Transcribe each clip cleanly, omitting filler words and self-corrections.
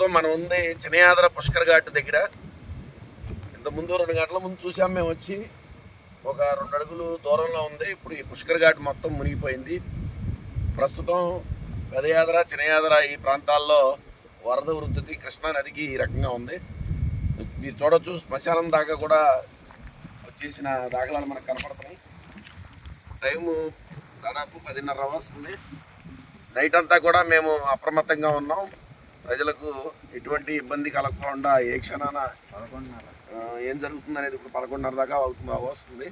ప్రస్తుతం మనం ఉంది చినయాదర పుష్కర్ ఘాట్ దగ్గర. ఇంతకుముందు 2 గంటల ముందు చూసాం మేము వచ్చి, ఒక 2 అడుగులు దూరంలో ఉంది. ఇప్పుడు ఈ పుష్కర్ ఘాట్ మొత్తం మునిగిపోయింది. ప్రస్తుతం పెదయాదర చినయాదర ఈ ప్రాంతాల్లో వరద వృద్ధి కృష్ణా నదికి ఈ రకంగా ఉంది. మీరు చూడొచ్చు, శ్మశానం దాకా కూడా వచ్చేసిన దాఖలాలు మనకు కనపడుతున్నాయి. టైము దాదాపు 10:30 వస్తుంది. నైట్ అంతా కూడా మేము అప్రమత్తంగా ఉన్నాం. ప్రజలకు ఎటువంటి ఇబ్బంది కలగకుండా ఏ క్షణాన 11:30 ఏం జరుగుతుంది అనేది ఇప్పుడు 11:30 దాకా వస్తుంది.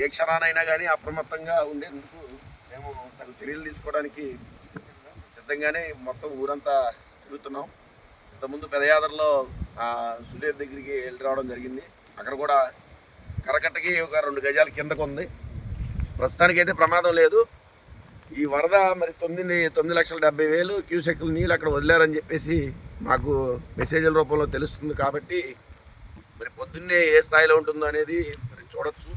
ఏ క్షణానైనా కానీ అప్రమత్తంగా ఉండేందుకు మేము తగు చర్యలు తీసుకోవడానికి సిద్ధంగానే మొత్తం ఊరంతా తిరుగుతున్నాం. ఇంతకుముందు పెదయాదరలో సులేరు దగ్గరికి వెళ్ళి రావడం జరిగింది. అక్కడ కూడా కరకట్టకి ఒక 2 గజాల కిందకు ఉంది. ప్రస్తుతానికైతే ప్రమాదం లేదు. ఈ వరద మరి 9,70,000 క్యూసెక్ల నీళ్ళు అక్కడ వదిలేరని చెప్పేసి మాకు మెసేజ్ల రూపంలో తెలుస్తుంది. కాబట్టి మరి పొద్దున్నే ఏ స్థాయిలో ఉంటుందో అనేది మరి చూడొచ్చు.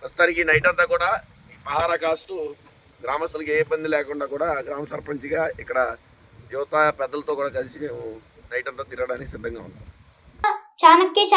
ప్రస్తుతానికి నైట్ అంతా కూడా ఈ పహారా కాస్తూ గ్రామస్తులకి ఏ ఇబ్బంది లేకుండా కూడా గ్రామ సర్పంచ్గా ఇక్కడ యువత పెద్దలతో కూడా కలిసి మేము నైట్ అంతా తిరగడానికి సిద్ధంగా ఉన్నాం. చాణక్య